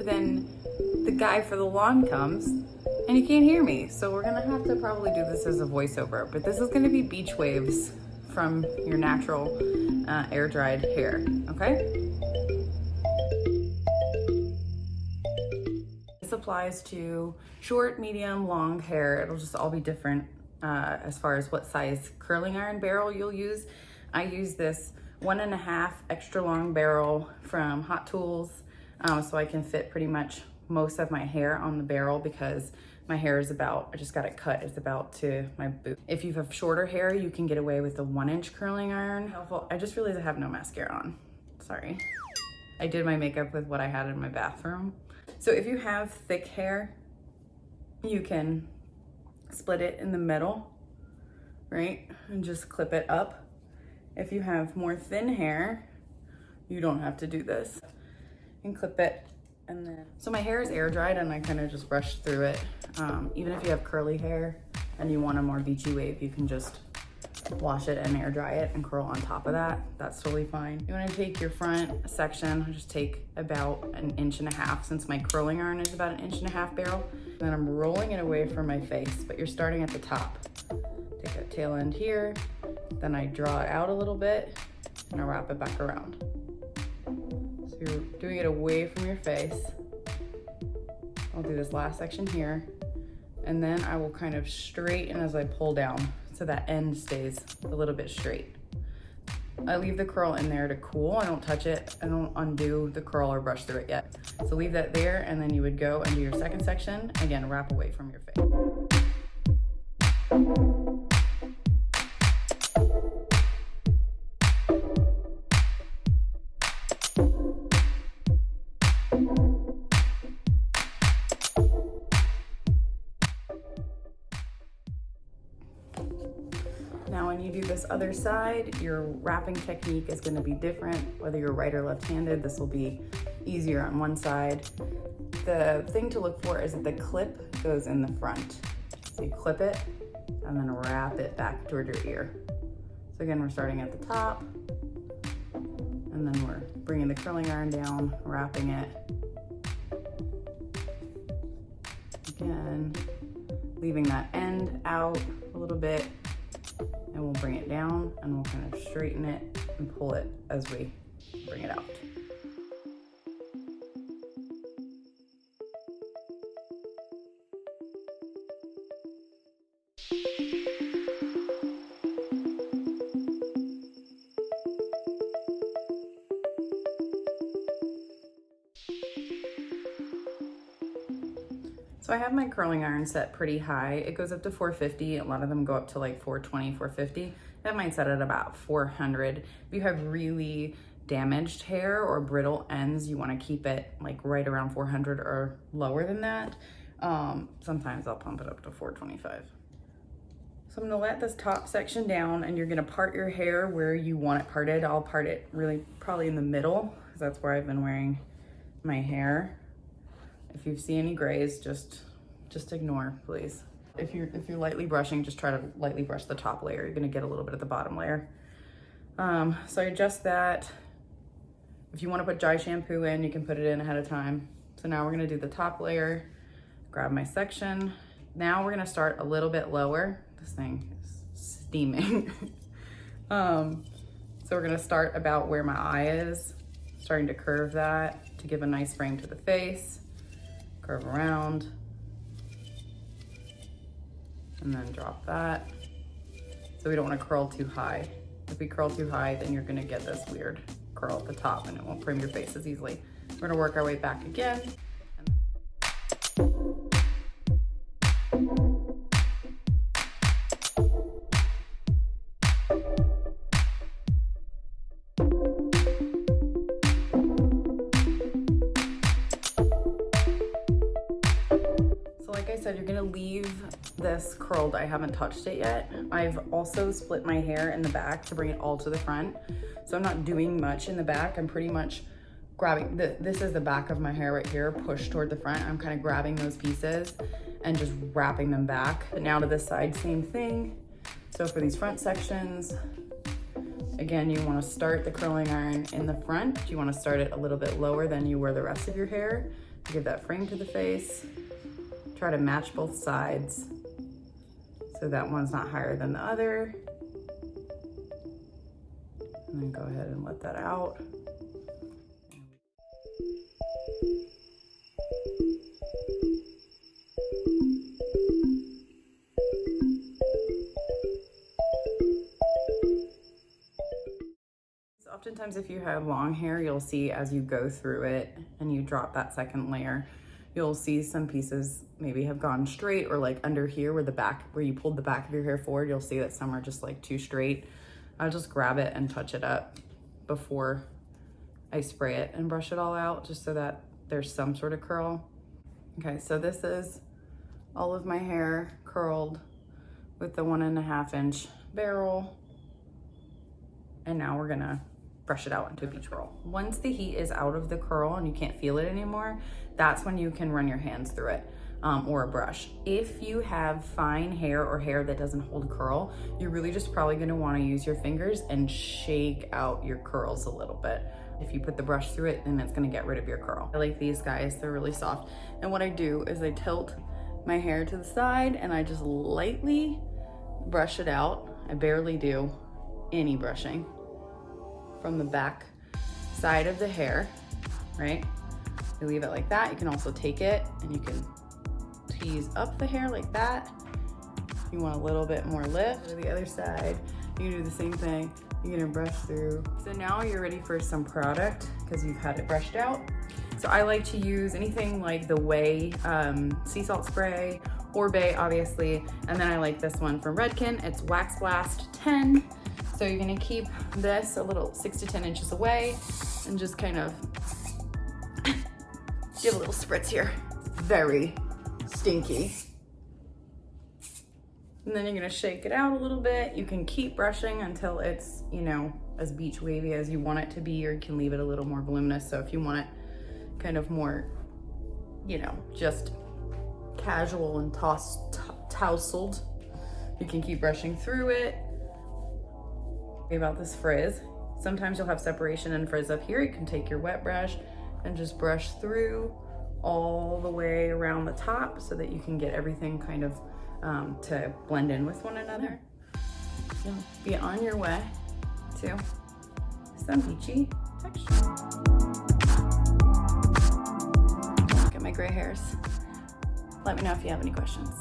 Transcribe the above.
but then the guy for the lawn comes and he can't hear me. So we're gonna have to probably do this as a voiceover, but this is gonna be beach waves from your natural air dried hair, okay? This applies to short, medium, long hair. It'll just all be different as far as what size curling iron barrel you'll use. I use this 1.5 extra long barrel from Hot Tools, so I can fit pretty much most of my hair on the barrel because my hair is about, I just got it cut, it's about to my boot. If you have shorter hair, you can get away with the 1-inch curling iron. I just realized I have no mascara on, sorry. I did my makeup with what I had in my bathroom. So if you have thick hair, you can split it in the middle, right? And just clip it up. If you have more thin hair, you don't have to do this. And clip it, and then, so my hair is air dried and I kind of just brush through it. Even if you have curly hair and you want a more beachy wave, you can just wash it and air dry it and curl on top of that. That's totally fine. You want to take your front section, just take about 1.5 inches since my curling iron is about 1.5 inches barrel. And then I'm rolling it away from my face, but you're starting at the top. Take a tail end here, then I draw it out a little bit and I wrap it back around. So you're doing it away from your face. I'll do this last section here, and then I will kind of straighten as I pull down so that end stays a little bit straight. I leave the curl in there to cool. I don't touch it. I don't undo the curl or brush through it yet. So leave that there, and then you would go and do your second section. Again, wrap away from your face. Now when you do this other side, your wrapping technique is going to be different. Whether you're right or left-handed, this will be easier on one side. The thing to look for is that the clip goes in the front. So you clip it and then wrap it back toward your ear. So again, we're starting at the top, and then we're bringing the curling iron down, wrapping it. Again, leaving that end out a little bit, and we'll bring it down and we'll kind of straighten it and pull it as we bring it out. So I have my curling iron set pretty high. It goes up to 450. A lot of them go up to like 420, 450. I have mine set at about 400. If you have really damaged hair or brittle ends, you want to keep it like right around 400 or lower than that. Sometimes I'll pump it up to 425. So I'm gonna let this top section down, and you're gonna part your hair where you want it parted. I'll part it really probably in the middle, because that's where I've been wearing my hair. If you see any grays, just ignore, please. If you're lightly brushing, just try to lightly brush the top layer. You're gonna get a little bit of the bottom layer. So I adjust that. If you wanna put dry shampoo in, you can put it in ahead of time. So now we're gonna do the top layer, grab my section. Now we're gonna start a little bit lower. This thing is steaming. So we're gonna start about where my eye is, starting to curve that to give a nice frame to the face. Curve around, and then drop that. So we don't want to curl too high. If we curl too high, then you're gonna get this weird curl at the top and it won't frame your face as easily. We're gonna work our way back again. Like I said, you're gonna leave this curled. I haven't touched it yet. I've also split my hair in the back to bring it all to the front. So I'm not doing much in the back. I'm pretty much grabbing, this is the back of my hair right here, pushed toward the front. I'm kind of grabbing those pieces and just wrapping them back. But now to this side, same thing. So for these front sections, again, you wanna start the curling iron in the front. You wanna start it a little bit lower than you were the rest of your hair Give that frame to the face. Try to match both sides so that one's not higher than the other. And then go ahead and let that out. Oftentimes if you have long hair, you'll see as you go through it and you drop that second layer, you'll see some pieces maybe have gone straight, or like under here where you pulled the back of your hair forward, you'll see that some are just like too straight. I'll just grab it and touch it up before I spray it and brush it all out, just so that there's some sort of curl. Okay, so this is all of my hair curled with the 1.5 inch barrel. And now we're gonna brush it out into a beach roll. Once the heat is out of the curl and you can't feel it anymore, that's when you can run your hands through it, or a brush. If you have fine hair or hair that doesn't hold curl, you're really just probably gonna wanna use your fingers and shake out your curls a little bit. If you put the brush through it, then it's gonna get rid of your curl. I like these guys, they're really soft. And what I do is I tilt my hair to the side and I just lightly brush it out. I barely do any brushing from the back side of the hair, right? You leave it like that. You can also take it and you can tease up the hair like that. You want a little bit more lift. To the other side, you can do the same thing. You're gonna brush through. So now you're ready for some product because you've had it brushed out. So I like to use anything like the Way sea salt spray, or Bay, obviously. And then I like this one from Redken. It's Wax Blast 10. So you're gonna keep this a little 6 to 10 inches away and just kind of give a little spritz here. Very stinky. And then you're gonna shake it out a little bit. You can keep brushing until it's, you know, as beach wavy as you want it to be, or you can leave it a little more voluminous. So if you want it kind of more, you know, just casual and tousled, you can keep brushing through it. About this frizz, sometimes you'll have separation and frizz up here. You can take your wet brush and just brush through all the way around the top so that you can get everything kind of to blend in with one another. You'll be on your way to some beachy texture. Look at my gray hairs. Let me know if you have any questions.